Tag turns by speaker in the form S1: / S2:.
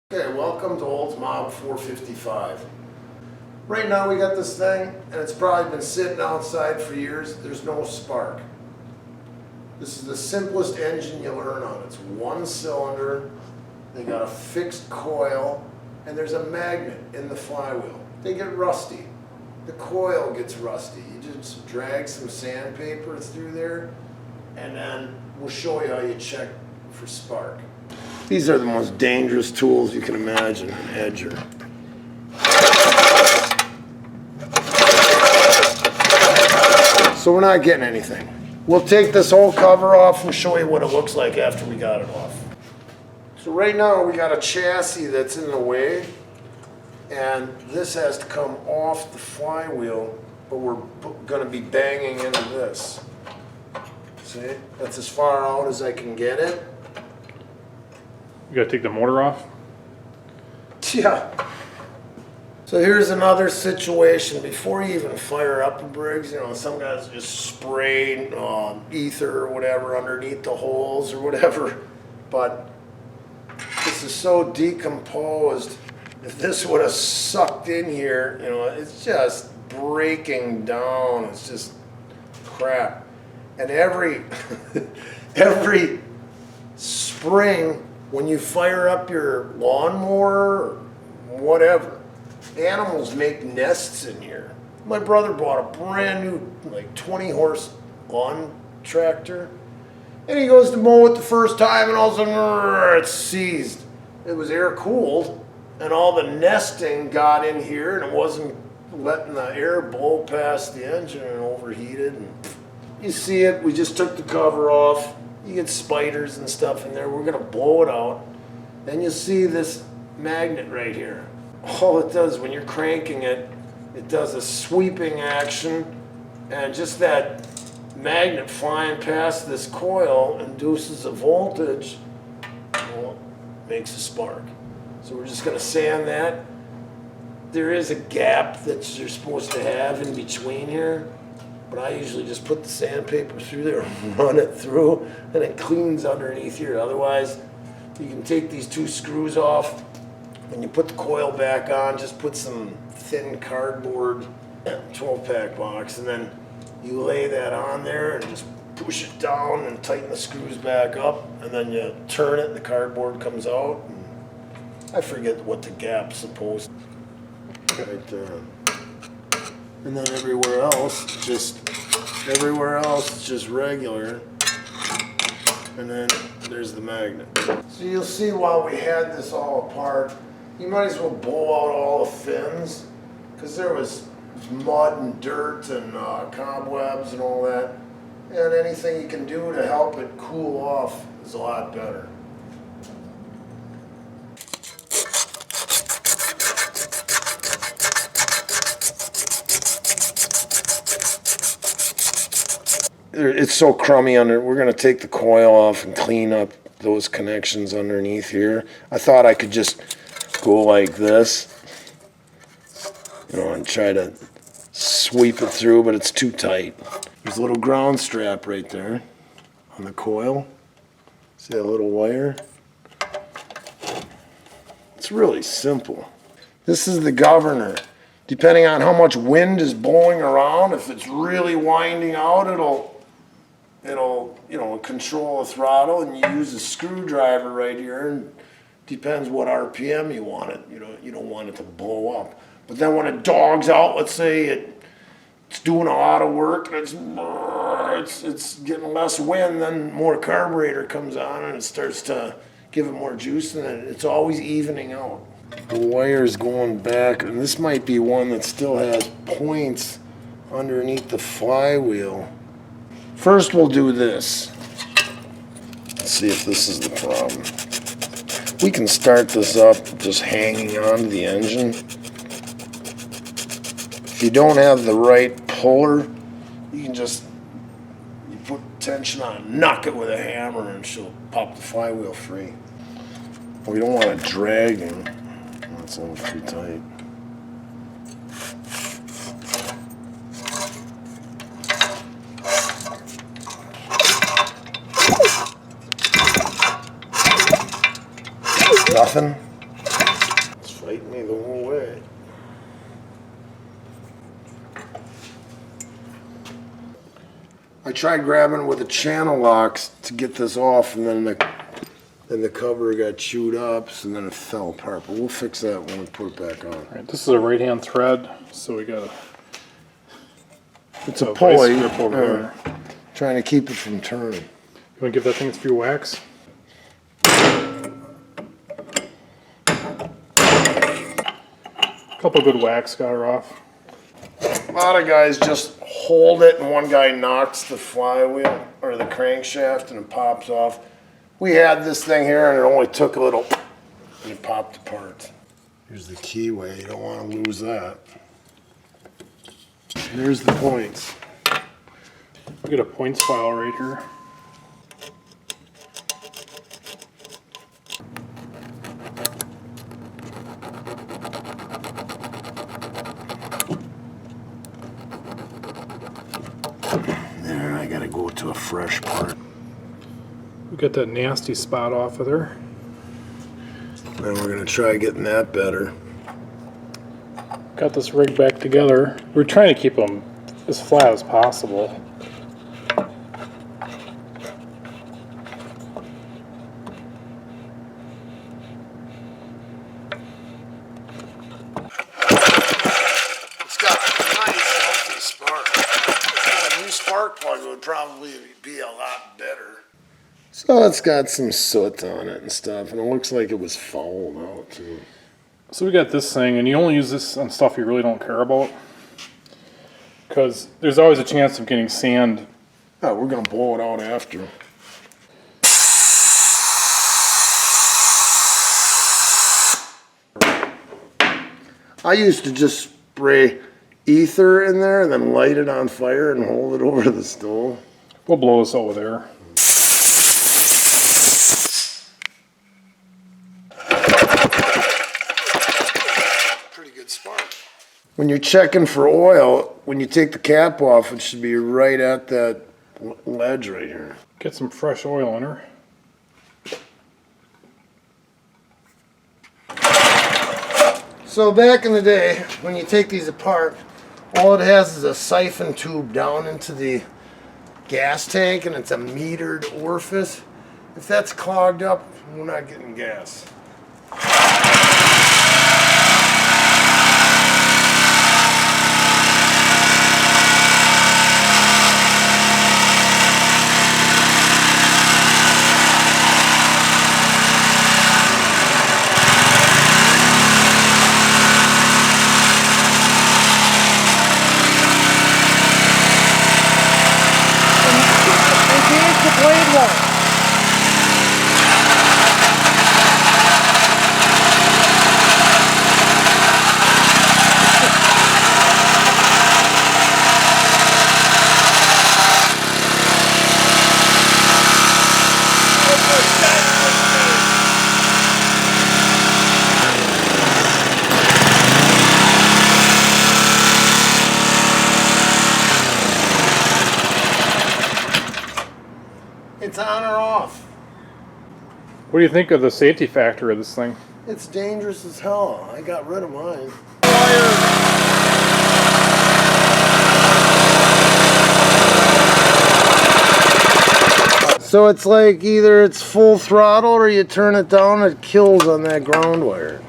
S1: Okay, welcome to Olds Mob 455. Right now we got this thing, and it's probably been sitting outside for years. There's no spark. This is the simplest engine you'll learn on. It's one cylinder, they got a fixed coil, and there's a magnet in the flywheel. They get rusty. The coil gets rusty. You just drag some sandpaper through there, and then we'll show you how you check for spark. These are the most dangerous tools you can imagine, an edger. So we're not getting anything. We'll take this whole cover off and show you what it looks like after we got it off. So right now we got a chassis that's in the way, and this has to come off the flywheel, but we're going to be banging into this. See, that's as far out as I can get it.
S2: You gotta take the motor off?
S1: Yeah. So here's another situation. Before you even fire up a Briggs, you know, some guys just spray ether or whatever underneath the holes or whatever. But this is so decomposed. If this would have sucked in here, you know, it's just breaking down. It's just crap. And every spring, when you fire up your lawnmower or whatever, animals make nests in here. My brother bought a brand new, like 20 horse lawn tractor, and he goes to mow it the first time, and all of a sudden, it's seized. It was air cooled, and all the nesting got in here, and it wasn't letting the air blow past the engine and overheated. And you see it, we just took the cover off. You get spiders and stuff in there. We're gonna blow it out. Then you see this magnet right here. All it does when you're cranking it, it does a sweeping action, and just that magnet flying past this coil induces a voltage, well, makes a spark. So we're just gonna sand that. There is a gap that you're supposed to have in between here, but I usually just put the sandpaper through there and run it through, and it cleans underneath here. Otherwise, you can take these two screws off. When you put the coil back on, just put some thin cardboard 12-pack box, and then you lay that on there and just push it down and tighten the screws back up, and then you turn it and the cardboard comes out. And I forget what the gap's supposed to be. Right there. And then everywhere else, it's just regular. And then there's the magnet. So you'll see while we had this all apart, you might as well blow out all the fins, because there was mud and dirt and cobwebs and all that. And anything you can do to help it cool off is a lot better. It's so crummy under. We're going to take the coil off and clean up those connections underneath here. I thought I could just go like this, you know, and try to sweep it through, but it's too tight. There's a little ground strap right there on the coil. See that little wire? It's really simple. This is the governor. Depending on how much wind is blowing around, if it's really winding out, it'll you know, control the throttle, and you use a screwdriver right here, and depends what RPM you want it. You don't want it to blow up. But then when it dogs out, let's say it's doing a lot of work and it's getting less wind, then more carburetor comes on and it starts to give it more juice, and it's always evening out. The wire's going back, and this might be one that still has points underneath the flywheel. First we'll do this. Let's see if this is the problem. We can start this up just hanging onto the engine. If you don't have the right puller, you can just put tension on it, knock it with a hammer, and she'll pop the flywheel free. We don't want to drag him. That's a little too tight. Nothing? Fight me the whole way. I tried grabbing it with the channel locks to get this off, and then the cover got chewed up, so then it fell apart. But we'll fix that when we put it back on.
S2: All right, this is a right-hand thread, so we got
S1: It's a pulley.
S2: grip over there.
S1: Trying to keep it from turning.
S2: You want to give that thing a few whacks? A couple good whacks got her off.
S1: A lot of guys just hold it and one guy knocks the flywheel or the crankshaft and it pops off. We had this thing here and it only took a little and it popped apart. Here's the keyway, you don't want to lose that. Here's the points.
S2: We got a points file right here.
S1: There, I gotta go to a fresh part.
S2: We got that nasty spot off of there.
S1: Then we're gonna try getting that better.
S2: Got this rig back together. We're trying to keep them as flat as possible.
S1: It's got a nice healthy spark. A new spark plug would probably be a lot better. So it's got some soot on it and stuff, and it looks like it was fouled out too.
S2: So we got this thing, and you only use this on stuff you really don't care about, because there's always a chance of getting sand.
S1: Oh, we're gonna blow it out after. I used to just spray ether in there and then light it on fire and hold it over the stove.
S2: We'll blow this over there.
S1: Pretty good spark. When you're checking for oil, when you take the cap off, it should be right at that ledge right here.
S2: Get some fresh oil in her.
S1: So back in the day, when you take these apart, all it has is a siphon tube down into the gas tank, and it's a metered orifice. If that's clogged up, we're not getting gas. It's on or off.
S2: What do you think of the safety factor of this thing?
S1: It's dangerous as hell. I got rid of mine. So it's like either it's full throttle or you turn it down, it kills on that ground wire.